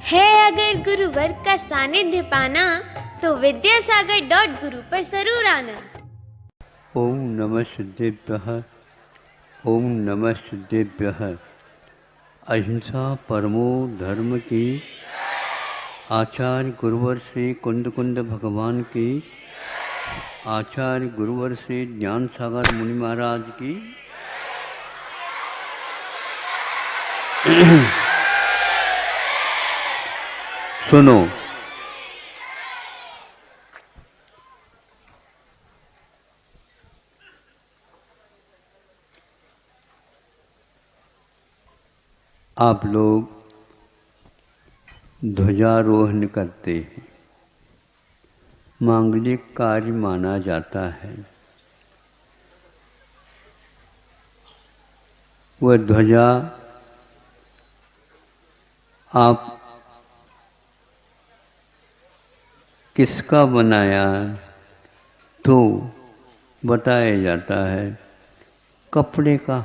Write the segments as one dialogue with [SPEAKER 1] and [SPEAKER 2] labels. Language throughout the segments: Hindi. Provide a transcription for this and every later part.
[SPEAKER 1] है अगर गुरुवर का सानिध्य पाना तो विद्यासागर.गुरु पर जरूर आना।
[SPEAKER 2] ओम नमः सिद्धेभ्यः। ओम नमः सिद्धेभ्यः। अहिंसा परमो धर्म की, आचार्य गुरुवर श्री कुंद कुंद भगवान की, आचार्य गुरुवर श्री ज्ञान सागर मुनि महाराज की। सुनो, आप लोग ध्वजारोहण करते हैं, मांगलिक कार्य माना जाता है। वह ध्वजा आप किसका बनाया तो बताया जाता है कपड़े का।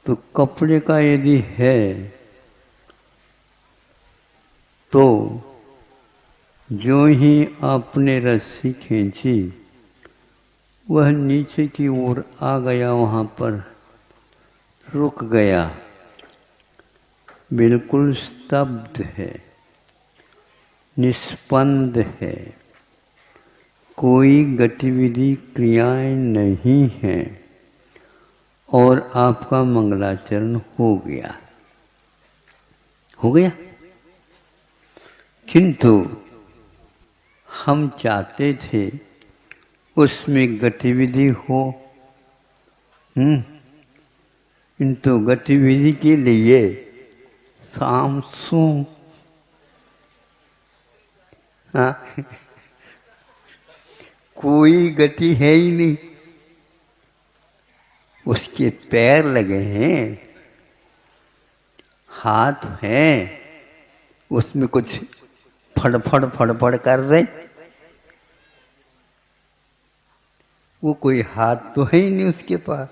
[SPEAKER 2] तो कपड़े का यदि है तो जो ही आपने रस्सी खींची वह नीचे की ओर आ गया, वहाँ पर रुक गया, बिल्कुल स्तब्ध है, निष्पन्द है, कोई गतिविधि क्रियाएं नहीं हैं और आपका मंगलाचरण हो गया। किंतु हम चाहते थे उसमें गतिविधि हो। किंतु गतिविधि के लिए सामसू कोई गति है ही नहीं। उसके पैर लगे हैं, हाथ हैं, उसमें कुछ फड़फड़ फड़फड़ कर रहे। वो कोई हाथ तो है ही नहीं उसके पास,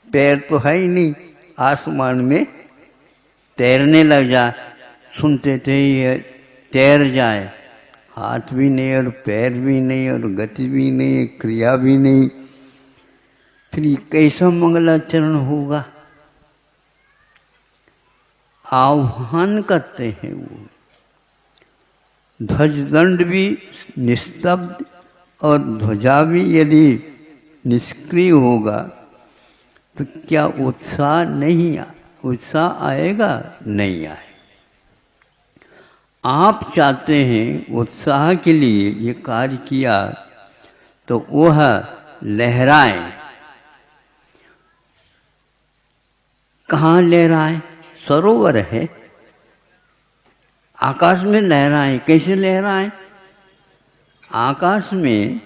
[SPEAKER 2] पैर तो है ही नहीं। आसमान में तैरने लग जा, सुनते थे ये तैर जाए, हाथ भी नहीं और पैर भी नहीं और गति भी नहीं, क्रिया भी नहीं, फिर ये कैसा मंगलाचरण होगा। आह्वान करते हैं वो। ध्वजदंड भी निस्तब्ध और ध्वजा भी यदि निष्क्रिय होगा तो क्या उत्साह नहीं, उत्साह आएगा? नहीं आए। आप चाहते हैं उत्साह के लिए ये कार्य किया तो वह लहराए। कहाँ लहराए? सरोवर है, आकाश में लहराए। कैसे लहराए? आकाश में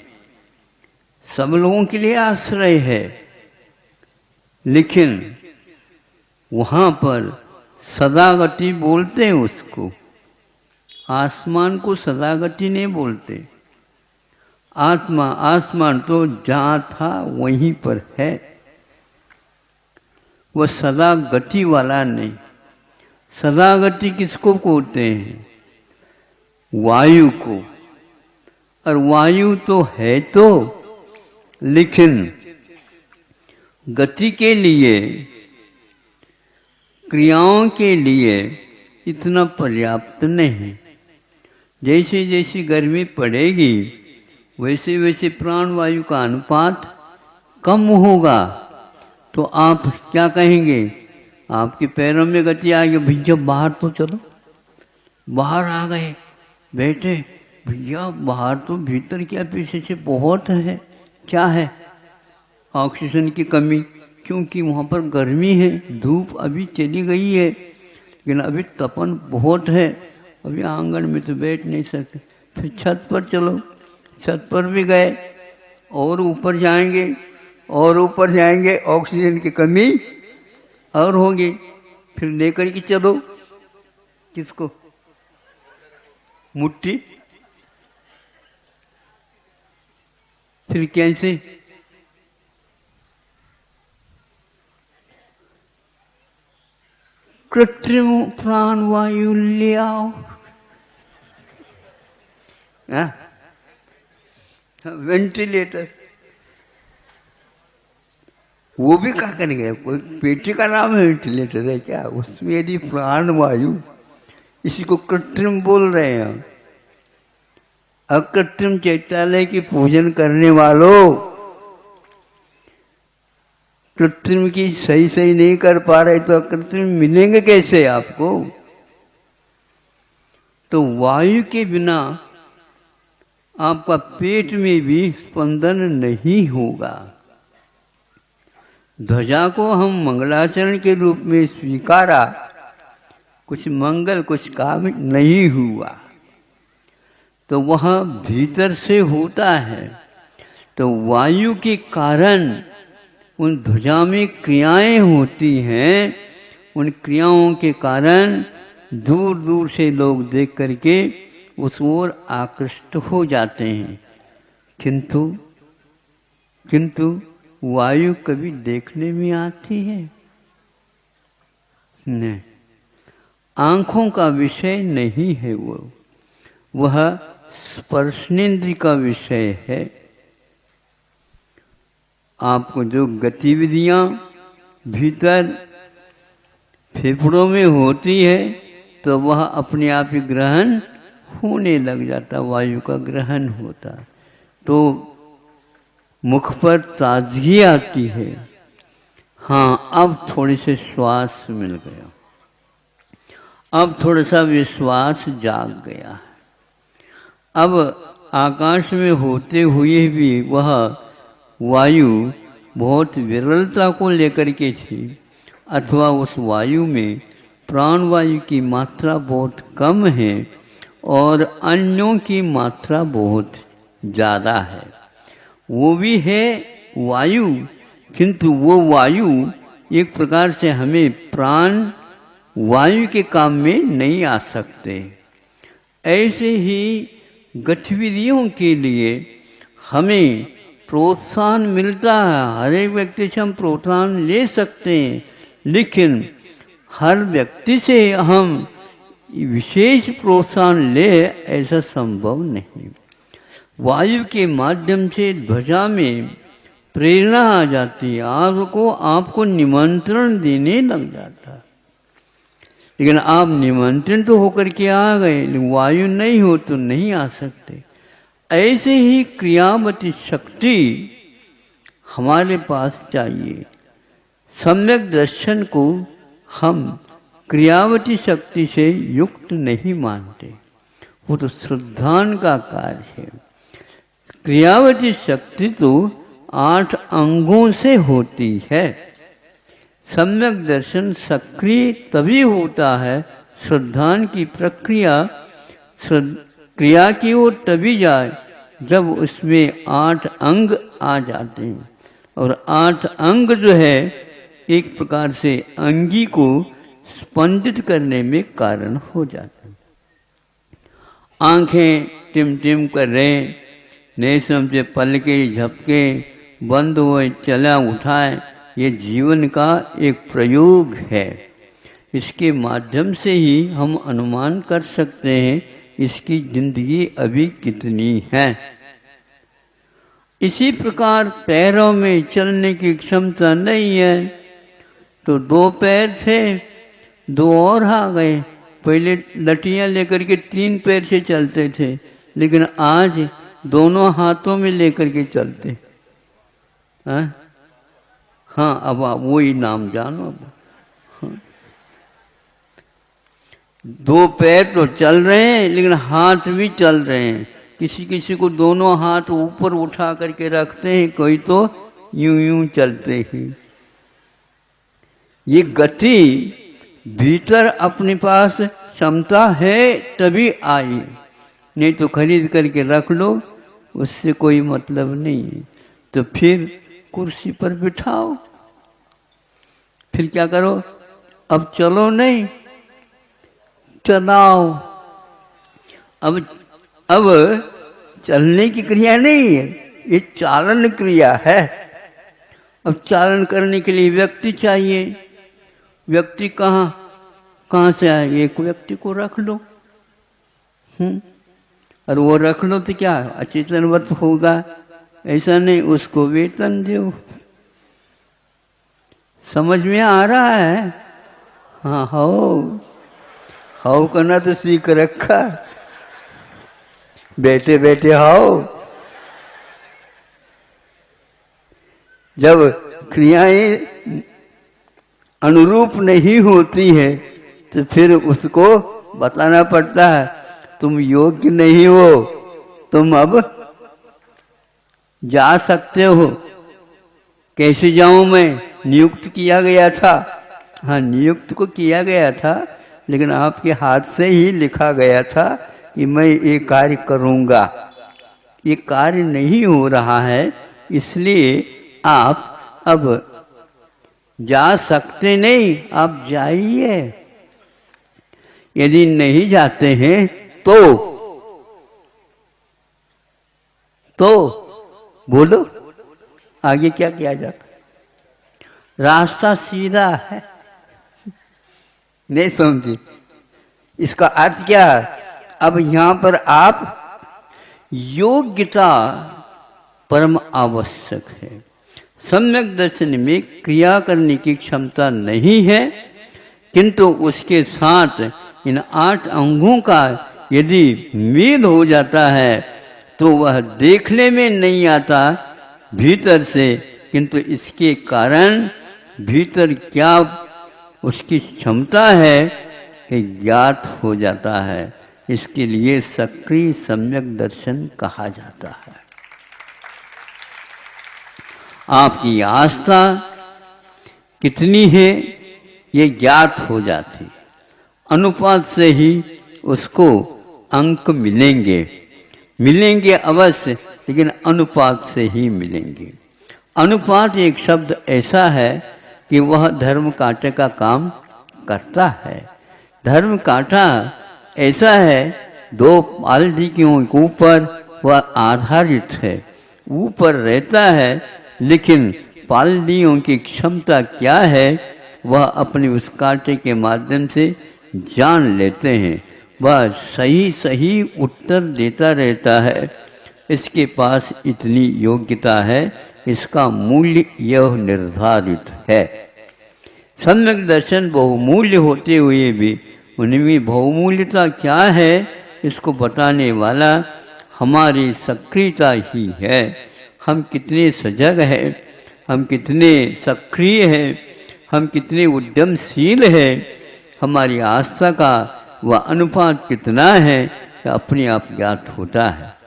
[SPEAKER 2] सब लोगों के लिए आश्रय है, लेकिन वहाँ पर सदागति बोलते हैं उसको। आसमान को सदागति नहीं बोलते। आत्मा आसमान तो जहाँ था वहीं पर है, वह सदा गति वाला नहीं। सदा गति किसको बोलते हैं? वायु को। और वायु तो है तो, लेकिन गति के लिए, क्रियाओं के लिए इतना पर्याप्त नहीं। जैसे जैसी गर्मी पड़ेगी वैसे वैसे प्राणवायु का अनुपात कम होगा। तो आप क्या कहेंगे? आपके पैरों में गति आ गई, भैया बाहर तो चलो। बाहर आ गए, बैठे, भैया बाहर तो भीतर क्या पीछे से बहुत है। क्या है? ऑक्सीजन की कमी, क्योंकि वहाँ पर गर्मी है। धूप अभी चली गई है लेकिन अभी तपन बहुत है, अभी आंगन में तो बैठ नहीं सकते। फिर छत पर चलो, छत पर भी गए और ऊपर जाएंगे और ऊपर जाएंगे, ऑक्सीजन की कमी और होगी। फिर लेकर के चलो किसको? मुट्ठी। फिर कैसे? कृत्रिम प्राणवायु ले आओ। वेंटिलेटर वो भी क्या करेंगे? कोई पेटी का नाम है वेंटिलेटर है क्या? उसमें यदि प्राणवायु, इसी को कृत्रिम बोल रहे हैं। अकृत्रिम चैत्यालय की पूजन करने वालों, कृत्रिम की सही सही नहीं कर पा रहे तो अकृत्रिम मिलेंगे कैसे आपको? तो वायु के बिना आपका पेट में भी स्पंदन नहीं होगा। ध्वजा को हम मंगलाचरण के रूप में स्वीकारा, कुछ मंगल कुछ काम नहीं हुआ, तो वह भीतर से होता है। तो वायु के कारण उन ध्वजा में क्रियाएं होती हैं, उन क्रियाओं के कारण दूर दूर से लोग देख करके उस ओर आकृष्ट हो जाते हैं। किंतु वायु कभी देखने में आती है? नहीं, आँखों का विषय नहीं है वह स्पर्शनेन्द्रिय का विषय है। आपको जो गतिविधियाँ भीतर फेफड़ों में होती है तो वह अपने आप ही ग्रहण होने लग जाता, वायु का ग्रहण होता। तो मुख पर ताजगी आती है। हाँ, अब थोड़े से श्वास मिल गया, अब थोड़ा सा विश्वास जाग गया है। अब आकाश में होते हुए भी वह वायु बहुत विरलता को लेकर के थी, अथवा उस वायु में प्राणवायु की मात्रा बहुत कम है और अन्यों की मात्रा बहुत ज़्यादा है। वो भी है वायु, किंतु वो वायु एक प्रकार से हमें प्राण वायु के काम में नहीं आ सकते। ऐसे ही गतिविधियों के लिए हमें प्रोत्साहन मिलता है। हर एक व्यक्ति से हम प्रोत्साहन ले सकते हैं, लेकिन हर व्यक्ति से हम विशेष प्रोत्साहन ले ऐसा संभव नहीं। वायु के माध्यम से ध्वजा में प्रेरणा आ जाती है, आपको निमंत्रण देने लग जाता है। लेकिन आप निमंत्रण तो होकर के आ गए, लेकिन वायु नहीं हो तो नहीं आ सकते। ऐसे ही क्रियावती शक्ति हमारे पास चाहिए। सम्यक दर्शन को हम क्रियावती शक्ति से युक्त नहीं मानते, वो तो श्रद्धान का कार्य है। क्रियावती शक्ति तो 8 अंगों से होती है। सम्यक दर्शन सक्रिय तभी होता है, श्रद्धान की प्रक्रिया क्रिया की ओर तभी जाए जब उसमें 8 अंग आ जाते हैं। और 8 अंग जो है एक प्रकार से अंगी को स्पंदित करने में कारण हो जाते हैं। आँखें टिम कर रहे, नेशम से पलके झपके बंद हुए चला उठाए, ये जीवन का एक प्रयोग है। इसके माध्यम से ही हम अनुमान कर सकते हैं इसकी जिंदगी अभी कितनी है। इसी प्रकार पैरों में चलने की क्षमता नहीं है, तो 2 पैर थे, 2 और आ गए। पहले लठियाँ लेकर के 3 पैर से चलते थे, लेकिन आज दोनों हाथों में लेकर के चलते। हाँ, अब आप वही नाम जानो। हाँ। 2 पैर तो चल रहे हैं, लेकिन हाथ भी चल रहे हैं। किसी को दोनों हाथ ऊपर उठा करके रखते हैं, कोई तो यूं चलते हैं। ये गति भीतर अपने पास क्षमता है तभी आई, नहीं तो खरीद करके रख लो, उससे कोई मतलब नहीं है। तो फिर कुर्सी पर बिठाओ, फिर क्या करो? अब चलो नहीं, चलाओ। अब चलने की क्रिया नहीं है, ये चालन क्रिया है। अब चालन करने के लिए व्यक्ति चाहिए। व्यक्ति कहाँ? कहाँ से आए? एक व्यक्ति को रख लो, और वो रख लो तो क्या अचेतनवत होगा? ऐसा नहीं, उसको वेतन दो। समझ में आ रहा है? हाँ, हाउ करना तो सीख रखा, बैठे बैठे हाउ। जब क्रियाएं अनुरूप नहीं होती है तो फिर उसको बताना पड़ता है, तुम योग्य नहीं हो, तुम अब जा सकते हो। कैसे जाऊं मैं? नियुक्त किया गया था। हाँ, नियुक्त को किया गया था, लेकिन आपके हाथ से ही लिखा गया था कि मैं ये कार्य करूंगा। ये कार्य नहीं हो रहा है, इसलिए आप अब जा सकते नहीं, आप जाइए। यदि नहीं जाते हैं तो बोलो आगे क्या किया जाता? रास्ता सीधा है। नहीं समझे? इसका अर्थ क्या है? अब यहां पर आप योग्यता परम आवश्यक है। सम्यक दर्शन में क्रिया करने की क्षमता नहीं है, किंतु उसके साथ इन 8 अंगों का यदि मेल हो जाता है तो वह देखने में नहीं आता भीतर से, किंतु इसके कारण भीतर क्या उसकी क्षमता है कि ज्ञात हो जाता है। इसके लिए सक्रिय सम्यक दर्शन कहा जाता है। आपकी आस्था कितनी है ये ज्ञात हो जाती है। अनुपात से ही उसको अंक मिलेंगे अवश्य, लेकिन अनुपात से ही मिलेंगे। अनुपात एक शब्द ऐसा है कि वह धर्म कांटे का काम करता है। धर्म कांटा ऐसा है, 2 बाल्टियों के ऊपर वह आधारित है, ऊपर रहता है, लेकिन बाल्टियों की क्षमता क्या है वह अपने उस कांटे के माध्यम से जान लेते हैं। वह सही उत्तर देता रहता है। इसके पास इतनी योग्यता है, इसका मूल्य यह निर्धारित है। सम्यक दर्शन बहुमूल्य होते हुए भी उनमें बहुमूल्यता क्या है इसको बताने वाला हमारी सक्रियता ही है। हम कितने सजग हैं, हम कितने सक्रिय हैं, हम कितने उद्यमशील हैं, हमारी आस्था का वह अनुपात कितना है अपने आप ज्ञात होता है।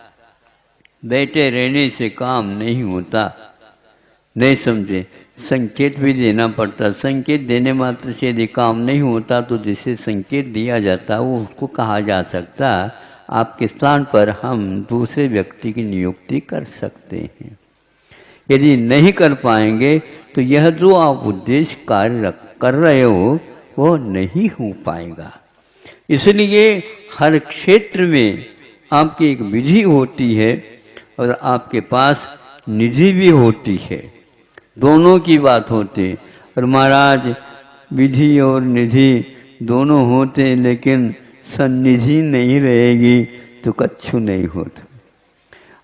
[SPEAKER 2] बैठे रहने से काम नहीं होता, नहीं समझे? संकेत भी देना पड़ता। संकेत देने मात्र से यदि काम नहीं होता तो जिसे संकेत दिया जाता वो उसको कहा जा सकता आपके स्थान पर हम दूसरे व्यक्ति की नियुक्ति कर सकते हैं। यदि नहीं कर पाएंगे तो यह जो आप उद्देश्य कार्य कर रहे हो वो नहीं हो पाएगा। इसलिए हर क्षेत्र में आपकी एक विधि होती है और आपके पास निधि भी होती है, दोनों की बात होती है। और महाराज विधि और निधि दोनों होते हैं, लेकिन सन्निधि नहीं रहेगी तो कछु नहीं होता।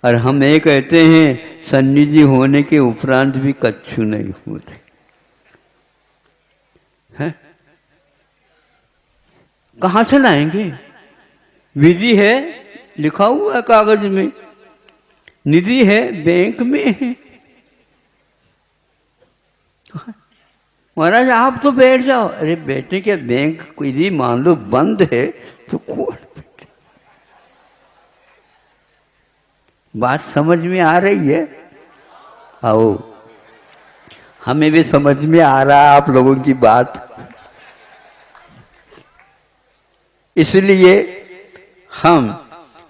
[SPEAKER 2] और हम ये कहते हैं सन्निधि होने के उपरांत भी कछु नहीं होते हैं। कहाँ से लाएंगे? विधि है लिखा हुआ कागज में, निधि है बैंक में है। महाराज आप तो बैठ जाओ। अरे बैठने के बैंक कोई मान लो बंद है तो कौन बैठे? बात समझ में आ रही है? आओ, हमें भी समझ में आ रहा है आप लोगों की बात। इसलिए हम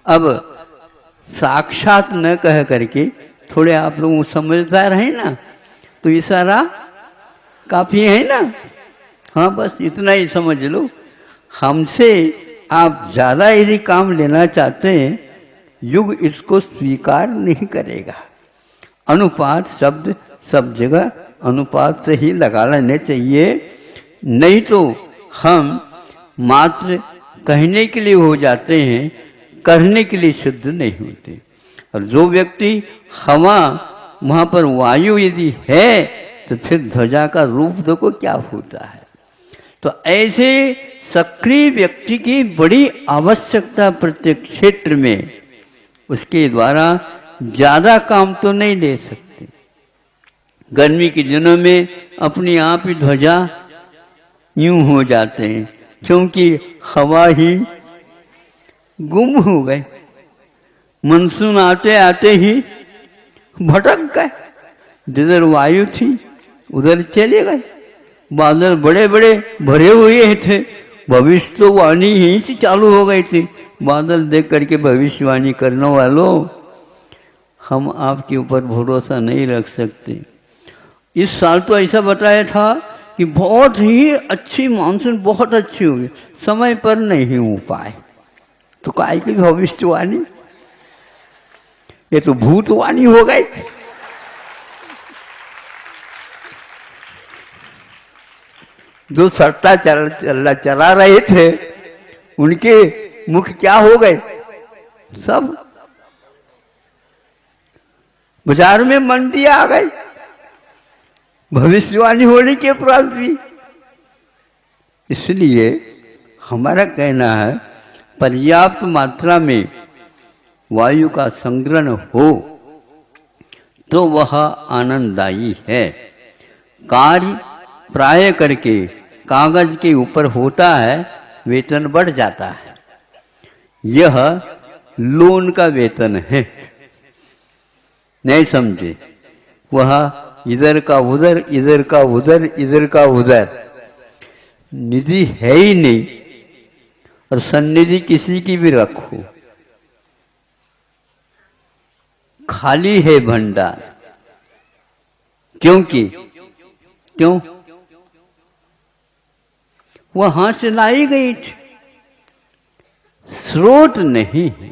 [SPEAKER 2] अब साक्षात न कह करके थोड़े आप लोग समझदार हैं ना, तो इशारा काफी है ना। हाँ, बस इतना ही समझ लो। हमसे आप ज्यादा यदि काम लेना चाहते हैं, युग इसको स्वीकार नहीं करेगा। अनुपात शब्द सब जगह अनुपात से ही लगा लेने चाहिए, नहीं तो हम मात्र कहने के लिए हो जाते हैं, करने के लिए शुद्ध नहीं होते। और जो व्यक्ति हवा, वहाँ पर वायु यदि है तो फिर ध्वजा का रूप देखो क्या होता है। तो ऐसे सक्रिय व्यक्ति की बड़ी आवश्यकता प्रत्येक क्षेत्र में, उसके द्वारा ज़्यादा काम तो नहीं ले सकते। गर्मी के दिनों में अपने आप ही ध्वजा यूं हो जाते हैं, क्योंकि हवा ही गुम हो गए। मानसून आते आते ही भटक गए, जिधर वायु थी उधर चले गए। बादल बड़े बड़े भरे हुए थे, भविष्यवाणी यहीं से चालू हो गई थी। बादल देख करके भविष्यवाणी करने वालों, हम आपके ऊपर भरोसा नहीं रख सकते। इस साल तो ऐसा बताया था कि बहुत ही अच्छी मानसून, बहुत अच्छी होगी, समय पर नहीं हो पाए। तो काय की भविष्यवाणी, ये तो भूतवाणी हो गई। जो सट्टा चला रहे थे उनके मुख क्या हो गए, सब बाजार में मंदी आ गई भविष्यवाणी होने के उपरांत भी। इसलिए हमारा कहना है पर्याप्त मात्रा में वायु का संग्रहण हो तो वह आनंददायी है। कार्य प्राय करके कागज के ऊपर होता है, वेतन बढ़ जाता है। यह लोन का वेतन है, नहीं समझे। वह इधर का उधर, इधर का उधर, इधर का उधर, निधि है ही नहीं। और सन्निधि किसी की भी रखो, खाली है भंडार। क्यों वहां से लाई गई थी, स्रोत नहीं है।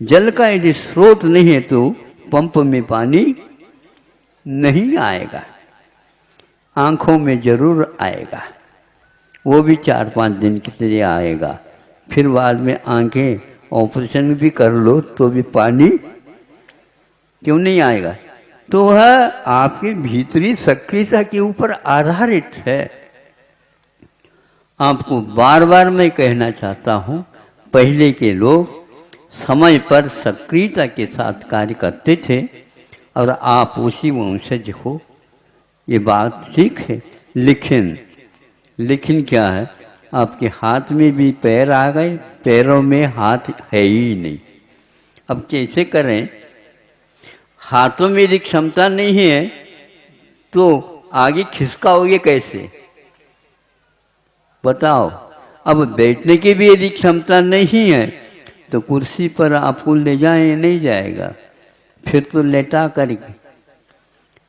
[SPEAKER 2] जल का यदि स्रोत नहीं है तो पंप में पानी नहीं आएगा, आंखों में जरूर आएगा, वो भी 4-5 दिन की तरह आएगा। फिर बाद में आंखें ऑपरेशन भी कर लो तो भी पानी क्यों नहीं आएगा। तो वह आपके भीतरी सक्रियता के ऊपर आधारित है। आपको बार बार मैं कहना चाहता हूँ, पहले के लोग समय पर सक्रियता के साथ कार्य करते थे और आप उसी वंशज हो, ये बात ठीक है। लेकिन क्या है, आपके हाथ में भी पैर आ गए, पैरों में हाथ है ही नहीं। अब कैसे करें? हाथों में यदि क्षमता नहीं है तो आगे खिसकाओगे कैसे, बताओ। अब बैठने की भी यदि क्षमता नहीं है तो कुर्सी पर आपको ले जाए नहीं जाएगा, फिर तो लेटा करके,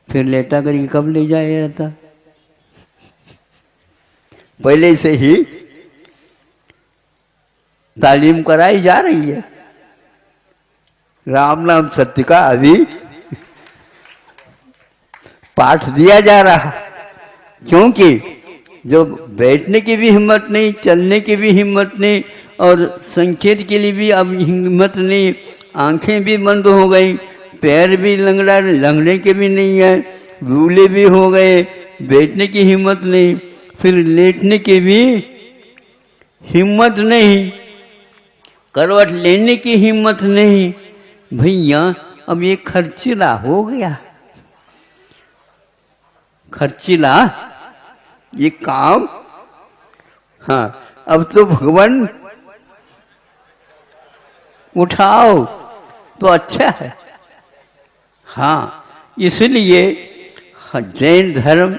[SPEAKER 2] फिर लेटा करके कब ले जाया जाता? पहले से ही तालीम कराई जा रही है। राम नाम सत्य का अभी पाठ दिया जा रहा, क्योंकि जो बैठने की भी हिम्मत नहीं, चलने की भी हिम्मत नहीं, और संकेत के लिए भी अब हिम्मत नहीं, आंखें भी बंद हो गई, पैर भी लंगड़े के भी नहीं है, लूले भी हो गए, बैठने की हिम्मत नहीं, फिर लेटने की भी हिम्मत नहीं, करवट लेने की हिम्मत नहीं। भैया अब ये खर्चीला हो गया, खर्चीला ये काम। हाँ, अब तो भगवान उठाओ तो अच्छा है। हाँ, इसलिए जैन धर्म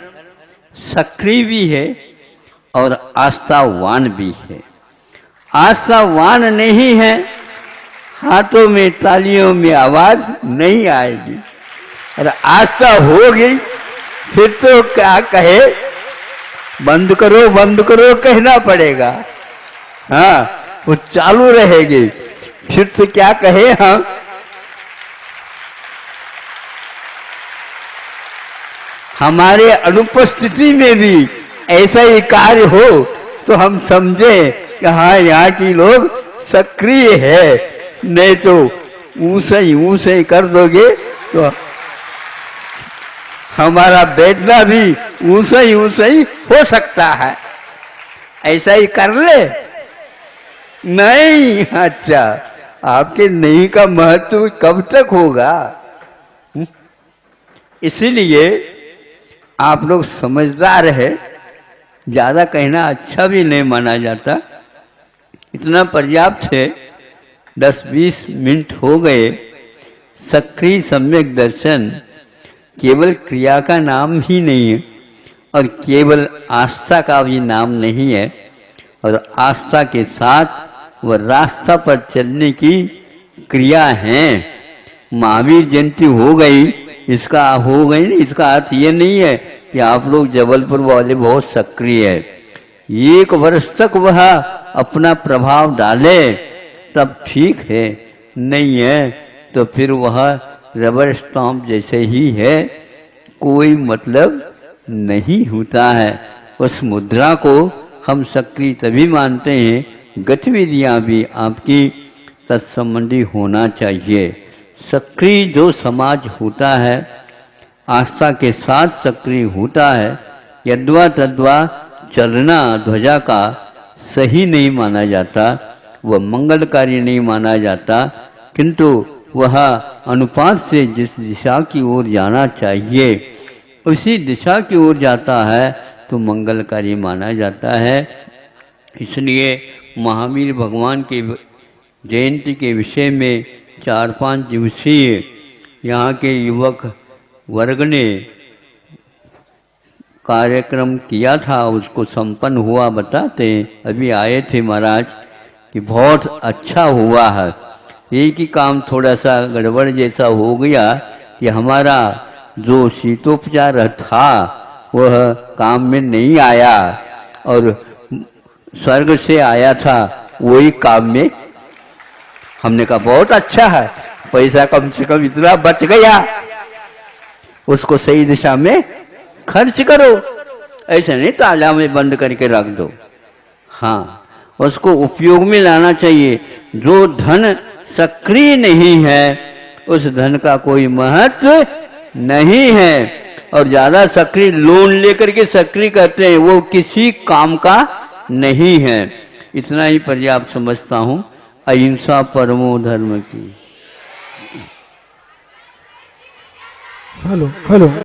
[SPEAKER 2] सक्रिय भी है और आस्थावान भी है। आस्थावान नहीं है, हाथों में तालियों में आवाज नहीं आएगी, और आस्था हो गई फिर तो क्या कहे, बंद करो कहना पड़ेगा। हाँ, वो चालू रहेगी, फिर तो क्या कहे हम। हमारे अनुपस्थिति में भी ऐसा ही कार्य हो तो हम समझे कि हाँ यहाँ की लोग सक्रिय है, नहीं तो ऊंसे ही कर दोगे तो हमारा बैठना भी ऊंसे ही हो सकता है। ऐसा ही कर ले। नहीं, अच्छा, आपके नहीं का महत्व कब तक होगा? इसीलिए आप लोग समझदार है, ज्यादा कहना अच्छा भी नहीं माना जाता। इतना पर्याप्त है। 10-20 मिनट हो गए। सक्रिय सम्यक दर्शन केवल क्रिया का नाम ही नहीं है और केवल आस्था का भी नाम नहीं है, और आस्था के साथ वह रास्ता पर चलने की क्रिया है। महावीर जयंती हो गई, इसका अर्थ ये नहीं है कि आप लोग जबलपुर वाले बहुत सक्रिय है। 1 वर्ष तक वह अपना प्रभाव डाले तब ठीक है, नहीं है तो फिर वह रबर स्टाम्प जैसे ही है, कोई मतलब नहीं होता है। उस मुद्रा को हम सक्रिय तभी मानते हैं, गतिविधियाँ भी आपकी तत्संबंधी होना चाहिए। सक्रिय जो समाज होता है, आस्था के साथ सक्रिय होता है, यद्वा तद्वा चलना ध्वजा का सही नहीं माना जाता, वह मंगलकारी नहीं माना जाता, किंतु वह अनुपात से जिस दिशा की ओर जाना चाहिए उसी दिशा की ओर जाता है तो मंगलकारी माना जाता है। इसलिए महावीर भगवान की जयंती के विषय में 4-5 दिवसीय यहाँ के युवक वर्ग ने कार्यक्रम किया था, उसको संपन्न हुआ। बताते अभी आए थे महाराज कि बहुत अच्छा हुआ है। एक ही काम थोड़ा सा गड़बड़ जैसा हो गया कि हमारा जो शीतोपचार था वह काम में नहीं आया और स्वर्ग से आया था वही काम में। हमने कहा बहुत अच्छा है, पैसा कम से कम इतना बच गया, उसको सही दिशा में खर्च करो, ऐसा नहीं ताला में बंद करके रख दो। हाँ, उसको उपयोग में लाना चाहिए। जो धन सक्रिय नहीं है उस धन का कोई महत्व नहीं है, और ज्यादा सक्रिय लोन लेकर के सक्रिय करते हैं वो किसी काम का नहीं है। इतना ही पर्याप्त समझता हूँ। अहिंसा परमो धर्म की।
[SPEAKER 3] Hello hello